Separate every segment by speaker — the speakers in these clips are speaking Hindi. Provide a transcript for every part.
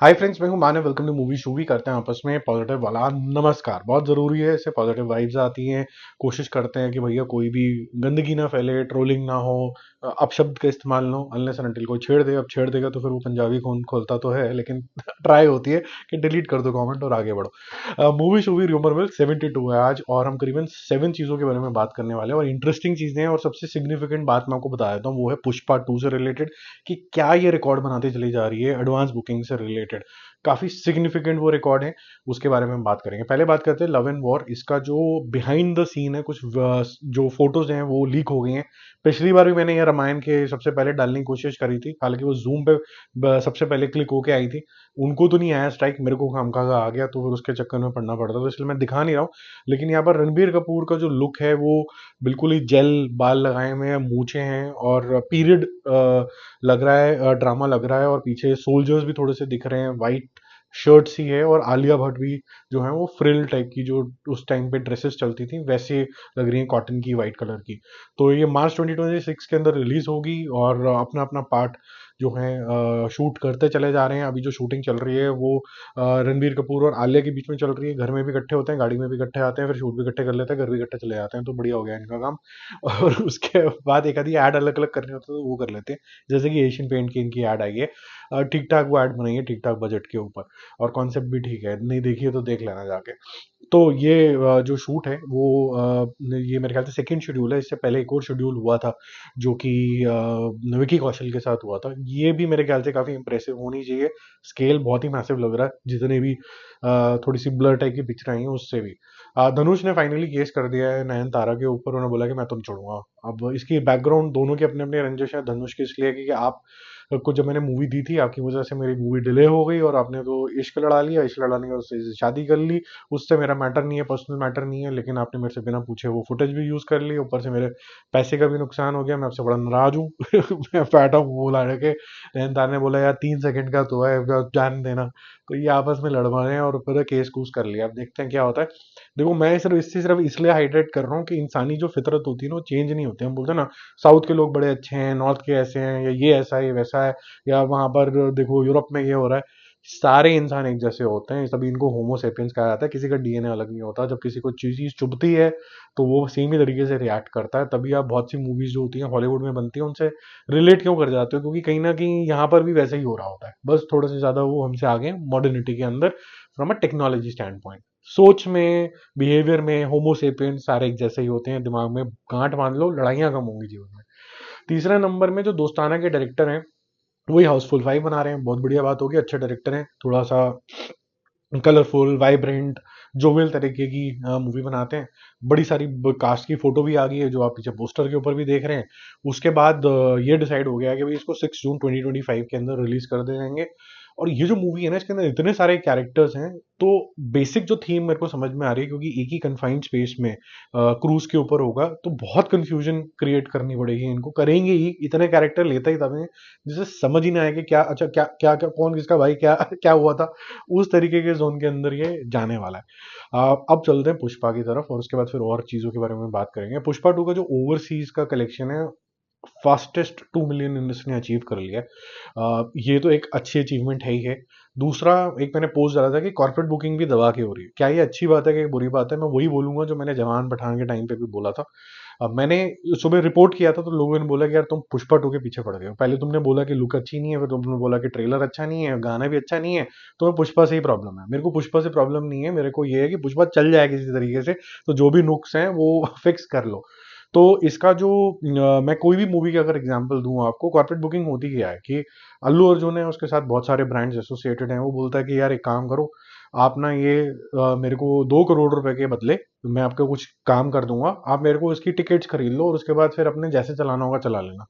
Speaker 1: हाय फ्रेंड्स, मैं हूं Manav. Welcome to movie Shoovy. करते हैं आपस में पॉजिटिव वाला नमस्कार। बहुत ज़रूरी है, इससे पॉजिटिव वाइब्स आती हैं। कोशिश करते हैं कि भैया कोई भी गंदगी ना फैले, ट्रोलिंग ना हो, अपशब्द का इस्तेमाल ना हो। अनलेस एंड अनटिल कोई छेड़ दे, अब छेड़ देगा तो फिर वो पंजाबी खून खोलता तो है, लेकिन ट्राई होती है कि डिलीट कर दो कमेंट और आगे बढ़ो। मूवी शूवी र्यूमर मिल 72 है आज, और हम करीबन 7 चीज़ों के बारे में बात करने वाले हैं और इंटरेस्टिंग चीज़ें हैं। और सबसे सिग्निफिकेंट बात मैं आपको बता देता हूँ, वो है पुष्पा 2 से रिलेटेड कि क्या ये रिकॉर्ड बनाती चली जा रही है एडवांस बुकिंग से रिलेटेड। काफी सिग्निफिकेंट वो रिकॉर्ड है, उसके बारे में हम बात करेंगे। पहले बात करते हैं लव एंड वॉर। इसका जो बिहाइंड द सीन है, कुछ जो फोटोज हैं वो लीक हो गई हैं। पिछली बार भी मैंने ये रामायण के सबसे पहले डालने की कोशिश करी थी, हालांकि वो जूम पे सबसे पहले क्लिक होके आई थी। उनको तो नहीं आया स्ट्राइक, मेरे को खामखा आ गया, तो फिर उसके चक्कर में पड़ना पड़ता, तो इसलिए मैं दिखा नहीं रहा हूँ। लेकिन यहाँ पर रणबीर कपूर का जो लुक है वो बिल्कुल ही जेल बाल लगाए हुए हैं, मूछे हैं और पीरियड लग रहा है, ड्रामा लग रहा है। और पीछे सोल्जर्स भी थोड़े से दिख रहे हैं, वाइट शर्ट्स ही है। और आलिया भट्ट भी जो है वो फ्रिल टाइप की, जो उस टाइम पे ड्रेसेस चलती थी वैसे लग रही है, कॉटन की, वाइट कलर की। तो ये मार्च 2026 के अंदर रिलीज होगी और अपना अपना पार्ट जो है शूट करते चले जा रहे हैं। अभी जो शूटिंग चल रही है वो रणबीर कपूर और आलिया के बीच में चल रही है। घर में भी इकट्ठे होते हैं, गाड़ी में भी इकट्ठे आते हैं, फिर शूट भी इकट्ठे कर लेते हैं, घर भी इकट्ठे चले जाते हैं। तो बढ़िया हो गया इनका काम। और उसके बाद एक आधी ऐड अलग अलग करनी होती है तो वो कर लेते हैं, जैसे कि एशियन पेंट की इनकी ऐड आई है। ठीक ठाक वो ऐड बनाई है, ठीक ठाक बजट के ऊपर। और कॉन्सेप्ट भी ठीक है, नहीं देखिए तो देख लेना जाके। तो ये जो शूट है वो ये मेरे ख्याल से सेकंड शेड्यूल है। इससे पहले एक और शेड्यूल हुआ था जो कि विकी कौशल के साथ हुआ था। ये भी मेरे ख्याल से काफ़ी इंप्रेसिव होनी चाहिए। स्केल बहुत ही मैसिव लग रहा है, जितने भी थोड़ी सी ब्लर टाइप की पिक्चर आई हैं उससे भी। धनुष ने फाइनली केस कर दिया है नयन तारा के ऊपर। उन्होंने बोला कि मैं तो नहीं छोड़ूंगा। अब इसकी बैकग्राउंड दोनों के अपने अपने रंजिश है। धनुष की इसलिए कि आप को जब मैंने मूवी दी थी, आपकी वजह से मेरी मूवी डिले हो गई और आपने तो इश्क लड़ा लिया, इश्क लड़ाने के बाद उससे शादी कर ली। उससे मेरा मैटर नहीं है, पर्सनल मैटर नहीं है, लेकिन आपने मेरे से बिना पूछे वो फुटेज भी यूज कर ली, ऊपर से मेरे पैसे का भी नुकसान हो गया। मैं आपसे बड़ा नाराज हूँ। मैं बैठा हूँ बोला के। नैनतार ने बोला यार 3 सेकंड का तो है, जान देना। तो ये आपस में लड़ रहे हैं और फिर केस कूस कर लिया। अब देखते हैं क्या होता है। देखो, मैं सिर्फ इसलिए हाईलाइट कर रहा हूँ कि इंसानी जो फितरत होती है ना वो चेंज नहीं होती। हम बोलते हैं ना साउथ के लोग बड़े अच्छे हैं, नॉर्थ के ऐसे हैं, या ये ऐसा है वैसा है, या वहां पर देखो यूरोप में ये हो रहा है। सारे इंसान एक जैसे होते हैं, तभी इनको होमो सेपियंस कहा जाता है। किसी का डीएनए अलग नहीं होता। जब किसी को चीज चुभती है तो वो सेम ही तरीके से रिएक्ट करता है। तभी आप बहुत सी मूवीज जो होती हैं हॉलीवुड में बनती हैं उनसे रिलेट क्यों कर जाते हो, क्योंकि कहीं ना कहीं यहाँ पर भी वैसे ही हो रहा होता है, बस थोड़ा सा ज्यादा वो हमसे आगे मॉडर्निटी के अंदर, from a technology stand point. सोच में, बिहेवियर में होमो सेपियंस सारे एक जैसे ही होते हैं। दिमाग में गांठ बांध लो, लड़ाइयां कम होंगी जीवन में। तीसरे नंबर में जो दोस्ताना के डायरेक्टर हैं, वही हाउसफुल 5 बना रहे हैं। बहुत बढ़िया बात होगी, अच्छे डायरेक्टर हैं, थोड़ा सा कलरफुल, वाइब्रेंट, जोवियल तरीके की मूवी बनाते हैं। बड़ी सारी कास्ट की फोटो भी आ गई है, जो आप पीछे पोस्टर के ऊपर भी देख रहे हैं। उसके बाद ये डिसाइड हो गया है कि भाई इसको 6 जून 2025 के अंदर रिलीज कर देंगे। और ये जो मूवी है ना, इसके अंदर इतने सारे कैरेक्टर्स हैं, तो बेसिक जो थीम मेरे को समझ में आ रही है, क्योंकि एक ही कन्फाइंड स्पेस में क्रूज के ऊपर होगा, तो बहुत कंफ्यूजन क्रिएट करनी पड़ेगी इनको। करेंगे ही, इतने कैरेक्टर लेता ही तब है जिसे समझ ही ना आए कि क्या, अच्छा क्या क्या क्या, कौन किसका भाई, क्या क्या हुआ था। उस तरीके के जोन के अंदर ये जाने वाला है। अब चलते हैं पुष्पा की तरफ, और उसके बाद फिर और चीजों के बारे में बात करेंगे। पुष्पा 2 का जो ओवरसीज का कलेक्शन है, फास्टेस्ट 2 मिलियन इसने अचीव कर लिया है। ये तो एक अच्छी अचीवमेंट है ही है। दूसरा, एक मैंने पोस्ट डाला था कि कॉर्पोरेट बुकिंग भी दबा के हो रही है। क्या ये अच्छी बात है कि बुरी बात है? मैं वही बोलूंगा जो मैंने जवान पठान के टाइम पे भी बोला था। मैंने सुबह रिपोर्ट किया था तो लोगों ने बोला कि यार तुम पुष्पा 2 के पीछे पड़ गए हो। पहले तुमने बोला कि लुक अच्छी नहीं है, फिर तुमने बोला कि ट्रेलर अच्छा नहीं है, गाना भी अच्छा नहीं है। तो पुष्पा से ही प्रॉब्लम है। मेरे को पुष्पा से प्रॉब्लम नहीं है, मेरे को ये है कि पुष्पा चल जाए किसी तरीके से। तो जो भी नुक्स हैं वो फिक्स कर लो। तो इसका जो मैं कोई भी मूवी का अगर एग्जांपल दूं आपको, कॉर्पोरेट बुकिंग होती क्या है कि अल्लू अर्जुन है, उसके साथ बहुत सारे ब्रांड्स एसोसिएटेड हैं। वो बोलता है कि यार एक काम करो, आप ना ये मेरे को 2 करोड़ रुपए के बदले मैं आपको कुछ काम कर दूंगा, आप मेरे को इसकी टिकट्स खरीद लो और उसके बाद फिर अपने जैसे चलाना होगा चला लेना।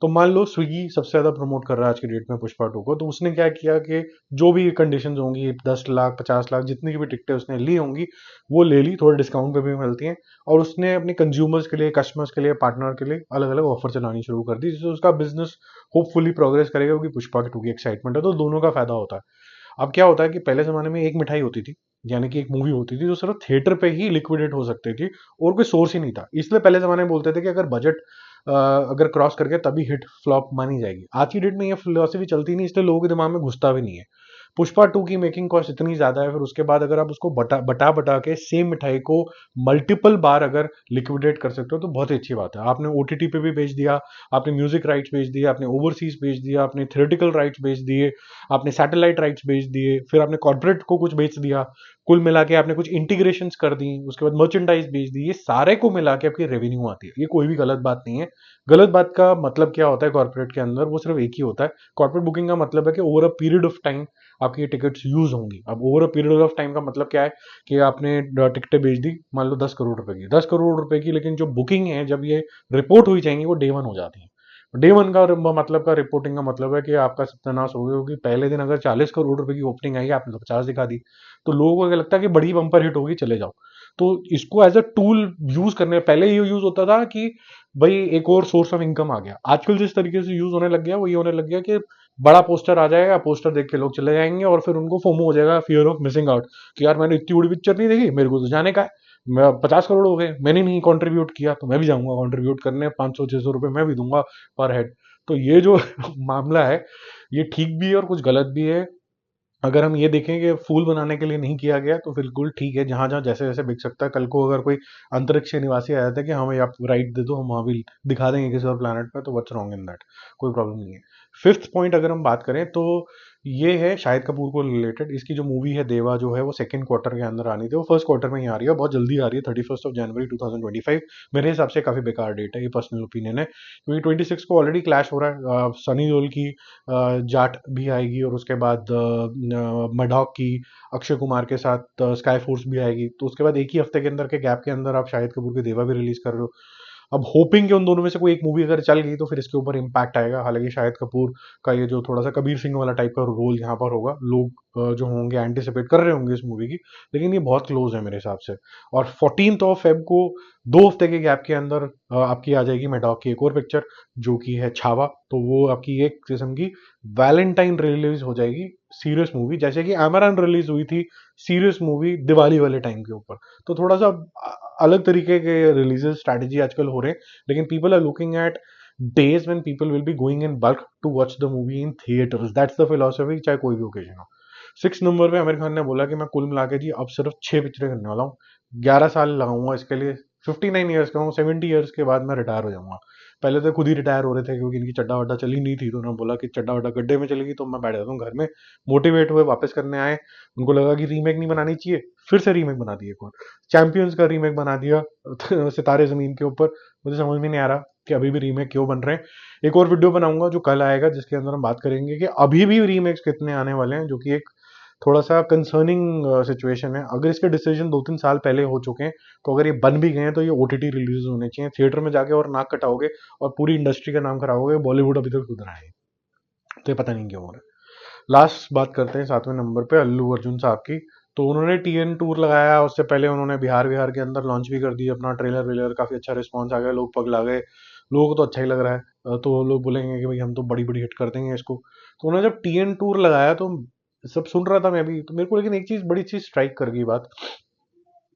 Speaker 1: तो मान लो स्विगी सबसे ज्यादा प्रमोट कर रहा है आज की डेट में पुष्पा 2 को, तो उसने क्या किया कि जो भी कंडीशंस होंगी, 10 लाख 50 लाख जितनी की भी टिकटें उसने ली होंगी, वो ले ली, थोड़े डिस्काउंट पे भी मिलती हैं। और उसने अपने कंज्यूमर्स के लिए, कस्टमर्स के लिए, पार्टनर के लिए अलग अलग ऑफर चलानी शुरू कर दी, जिससे उसका बिजनेस होपफुली प्रोग्रेस करेगा, क्योंकि पुष्पा की 2 की एक्साइटमेंट है। तो दोनों का फायदा होता है। अब क्या होता है कि पहले जमाने में एक मिठाई होती थी, यानी कि एक मूवी होती थी जो सिर्फ थिएटर पे ही लिक्विडेट हो सकती थी, और कोई सोर्स ही नहीं था। इसलिए पहले जमाने में बोलते थे कि अगर बजट अगर क्रॉस करके तभी हिट फ्लॉप मानी जाएगी। आज की डेट में ये फिलोसफी चलती नहीं, इसलिए लोगों के दिमाग में घुसता भी नहीं है। पुष्पा 2 की मेकिंग कॉस्ट इतनी ज्यादा है, फिर उसके बाद अगर आप उसको बटा बटा बटा के सेम मिठाई को मल्टीपल बार अगर लिक्विडेट कर सकते हो तो बहुत ही अच्छी बात है। आपने ओटीटी पे भी बेच दिया, आपने म्यूजिक राइट्स बेच दिए, आपने ओवरसीज बेच दिया, आपने थिएट्रिकल राइट्स बेच दिए, आपने सैटेलाइट राइट्स बेच दिए, फिर आपने कॉर्पोरेट को कुछ बेच दिया, कुल मिला के आपने कुछ इंटीग्रेशंस कर दी, उसके बाद मर्चेंडाइज बेच दी, ये सारे को मिला के आपकी रेवेन्यू आती है। ये कोई भी गलत बात नहीं है। गलत बात का मतलब क्या होता है कॉर्पोरेट के अंदर, वो सिर्फ एक ही होता है। कॉर्पोरेट बुकिंग का मतलब है कि over a period of time आपकी टिकट्स यूज होंगी। अब over a period of time का मतलब क्या है कि आपने टिकटें बेच दी मान लो 10 करोड़ रुपए की, 10 करोड़ रुपए की, लेकिन जो बुकिंग है जब ये रिपोर्ट हुई जाएंगी वो डे वन हो जाती है। डे वन का मतलब का रिपोर्टिंग का मतलब है कि आपका सत्यानाश हो गया, क्योंकि पहले दिन अगर 40 करोड़ रुपए की ओपनिंग आई आपने तो 50 दिखा दी, तो लोगों को क्या लगता है कि बड़ी बम्पर हिट होगी चले जाओ। तो इसको एज अ टूल यूज करने, पहले ये यूज होता था कि भाई एक और सोर्स ऑफ इनकम आ गया। आजकल जिस तरीके से यूज होने लग गया वो ये होने लग गया कि बड़ा पोस्टर आ जाएगा, पोस्टर देख के लोग चले जाएंगे और फिर उनको फोमो हो जाएगा, फियर ऑफ मिसिंग आउट, कि यार मैंने इतनी बड़ी पिक्चर नहीं देखी, मेरे को तो जाने का है। मैं 50 करोड़ हो गए, मैंने नहीं कंट्रीब्यूट किया तो मैं भी जाऊंगा कंट्रीब्यूट करने, 500 600 रुपए मैं भी दूंगा पर हेड। तो ये जो मामला है ये ठीक भी है और कुछ गलत भी है। अगर हम ये देखें कि फूल बनाने के लिए नहीं किया गया तो बिल्कुल ठीक है, जहां जहां जैसे जैसे बिक सकता है। कल को अगर कोई अंतरिक्ष निवासी आया था कि हमें आप राइट दे दो, हम वहां भी दिखा देंगे किसी और प्लानट पे, तो व्हाट्स रॉन्ग इन दैट, कोई प्रॉब्लम नहीं है। फिफ्थ पॉइंट अगर हम बात करें तो ये है शाहिद कपूर को रिलेटेड। इसकी जो मूवी है देवा जो है वो सेकंड क्वार्टर के अंदर आनी थी, वो फर्स्ट क्वार्टर में ही आ रही है, बहुत जल्दी आ रही है, 31 जनवरी 2025। मेरे हिसाब से काफी बेकार डेट है, ये पर्सनल ओपिनियन है, क्योंकि 26 को ऑलरेडी क्लैश हो रहा है। सनी देओल की जाट भी आएगी और उसके बाद मडॉक की अक्षय कुमार के साथ स्काई फोर्स भी आएगी, तो उसके बाद एक ही हफ्ते के अंदर के गैप के अंदर आप शाहिद कपूर की देवा भी रिलीज कर रहे हो। अब होपिंग कि उन दोनों में से कोई एक मूवी अगर चल गई तो फिर इसके ऊपर इम्पैक्ट आएगा। हालांकि शाहिद कपूर का ये जो थोड़ा सा कबीर सिंह वाला टाइप का रोल यहाँ पर होगा, लोग जो होंगे एंटिसिपेट कर रहे होंगे इस मूवी की, लेकिन ये बहुत क्लोज है मेरे हिसाब से। और 14 को 2 हफ्ते के गैप के अंदर आपकी आ जाएगी मेडॉक की एक और पिक्चर जो कि है छावा, तो वो आपकी एक किस्म की वैलेंटाइन रिलीज हो जाएगी, सीरियस मूवी, जैसे कि अमरान रिलीज हुई थी सीरियस मूवी दिवाली वाले टाइम के ऊपर। तो थोड़ा सा अलग तरीके के रिलीजेस स्ट्रैटेजी आजकल हो रहे हैं, लेकिन people are looking at days when people will be going in bulk to watch the movie in theatres, that's the philosophy, चाहे कोई भी ओकेजन हो। 6 नंबर पे आमिर खान ने बोला कि मैं कुल मिला के जी अब सिर्फ 6 पिक्चरें करने वाला हूँ, 11 साल लगाऊंगा इसके लिए, 59 ईयर्स का हूँ, 70 ईयर्स के बाद मैं रिटायर हो जाऊंगा। पहले तो खुद ही रिटायर हो रहे थे क्योंकि इनकी चड्डा वड्डा चली नहीं थी, तो उन्होंने बोला कि चड्डा वड्डा गड्ढे में चलेगी तो मैं बैठ जाता हूँ घर में। मोटिवेट हुए वापस करने आए, उनको लगा कि रीमेक नहीं बनानी चाहिए, फिर से रीमेक बना दिए। कौन चैंपियंस का रीमेक बना दिया सितारे जमीन के ऊपर। मुझे समझ में नहीं आ रहा कि अभी भी रीमेक क्यों बन रहे हैं। एक और वीडियो बनाऊंगा जो कल आएगा जिसके अंदर हम बात करेंगे कि अभी भी रीमेक्स कितने आने वाले हैं, जो कि एक थोड़ा सा कंसर्निंग सिचुएशन है। अगर इसके डिसीजन 2 3 साल पहले हो चुके हैं तो अगर ये बन भी गए हैं तो ये ओटीटी रिलीज होने चाहिए। थिएटर में जाके और नाक कटाओगे और पूरी इंडस्ट्री का नाम खराब होगे, बॉलीवुड अभी तक सुधरा है, तो ये पता नहीं क्यों हो रहा है। लास्ट बात करते हैं 7वें नंबर पे अल्लू अर्जुन साहब की। तो उन्होंने टीएन टूर लगाया, उससे पहले उन्होंने बिहार बिहार के अंदर लॉन्च भी कर दिया अपना ट्रेलर वेलर, काफी अच्छा रिस्पॉन्स आ गया, लोग पगला गए, लोगों को तो अच्छा ही लग रहा है। तो लोग बोलेंगे कि भाई हम तो बड़ी बड़ी हिट कर देंगे इसको। तो उन्होंने जब टीएन टूर लगाया तो सब सुन रहा था मैं भी, तो मेरे को लेकिन एक चीज बड़ी चीज स्ट्राइक कर गई बात।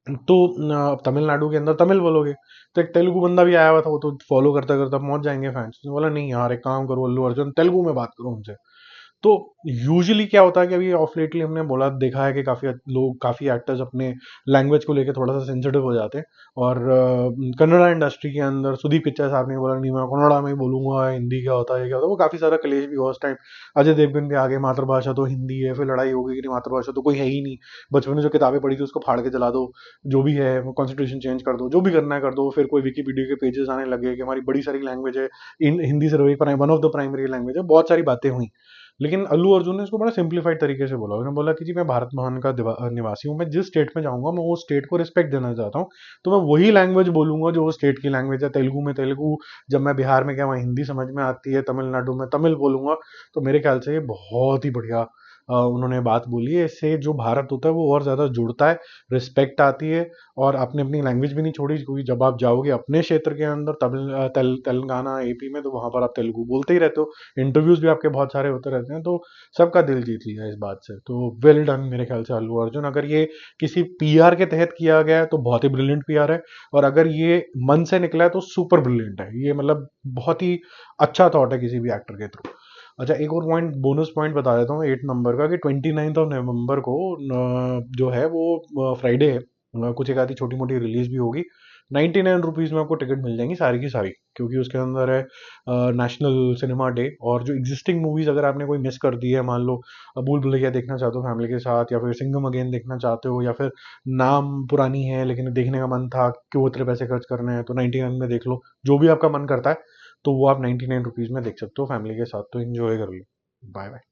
Speaker 1: तो तमिलनाडु के अंदर तमिल बोलोगे तो एक तेलुगु बंदा भी आया हुआ था, वो तो फॉलो करता करता पहुंच जाएंगे फैंस। उसने बोला नहीं यार एक काम करो अल्लू अर्जुन तेलुगु में बात करो उनसे। तो यूजुअली क्या होता है कि अभी ऑफ लेटली हमने बोला देखा है कि काफी लोग, काफी एक्टर्स अपने लैंग्वेज को लेकर थोड़ा सा सेंसिटिव हो जाते हैं। और कन्नड़ा इंडस्ट्री के अंदर सुदीप पिच्चर साहब ने बोला नहीं मैं कन्नड़ा में ही बोलूंगा, हिंदी क्या होता है क्या होता है, वो काफी सारा कलेश भी हुआ उस टाइम। अजय देवगन भी आगे मातृभाषा तो हिंदी है, फिर लड़ाई हो गई कि मातृभाषा तो कोई है ही नहीं, बचपन में जो किताबें पढ़ी थी उसको फाड़ के जला दो, जो भी है वो कॉन्स्टिट्यूशन चेंज कर दो, जो भी करना है कर दो। फिर कोई विकीपीडिया के पेजेस आने लगे कि हमारी बड़ी सारी लैंग्वेज है, इन हिंदी सिर्फ one of the primary language है, बहुत सारी बातें हुई। लेकिन अल्लू अर्जुन ने इसको बड़ा सिंप्लीफाइड तरीके से बोला, उन्होंने बोला कि जी मैं भारत महान का निवासी हूँ, मैं जिस स्टेट में जाऊंगा मैं वो स्टेट को रिस्पेक्ट देना चाहता हूँ, तो मैं वही लैंग्वेज बोलूंगा जो वो स्टेट की लैंग्वेज है। तेलुगु में तेलुगु, जब मैं बिहार में गया वहाँ हिंदी समझ में आती है, तमिलनाडु में तमिल बोलूंगा। तो मेरे ख्याल से ये बहुत ही बढ़िया उन्होंने बात बोली है। इससे जो भारत होता है वो और ज्यादा जुड़ता है, रिस्पेक्ट आती है, और आपने अपनी लैंग्वेज भी नहीं छोड़ी, क्योंकि जब आप जाओगे अपने क्षेत्र के अंदर तेलंगाना एपी में तो वहां पर आप तेलुगु बोलते ही रहते हो, इंटरव्यूज भी आपके बहुत सारे होते रहते हैं, तो सबका दिल जीत लिया इस बात से। तो वेल डन मेरे ख्याल से अल्लू अर्जुन। अगर ये किसी पीआर के तहत किया गया है तो बहुत ही ब्रिलियंट पीआर है, और अगर ये मन से निकला है तो सुपर ब्रिलियंट है ये, मतलब बहुत ही अच्छा थॉट है किसी भी एक्टर के थ्रू। अच्छा, एक और पॉइंट, बोनस पॉइंट बता देता हूँ 8 नंबर का, कि 29 ऑफ नवंबर को जो है वो फ्राइडे है, कुछ एक आधी छोटी मोटी रिलीज भी होगी। 99 रुपीज़ में आपको टिकट मिल जाएंगी सारी की सारी, क्योंकि उसके अंदर है नेशनल सिनेमा डे, और जो एग्जिस्टिंग मूवीज अगर आपने कोई मिस कर दी है, मान लो भूल भुलैया देखना चाहते हो फैमिली के साथ, या फिर सिंघम अगेन देखना चाहते हो, या फिर नाम पुरानी है लेकिन देखने का मन था, क्यों इतने पैसे खर्च करने हैं, तो 99 में देख लो, जो भी आपका मन करता है, तो वो आप 99 रुपीज़ में देख सकते हो फैमिली के साथ, तो एंजॉय कर लो। Bye bye.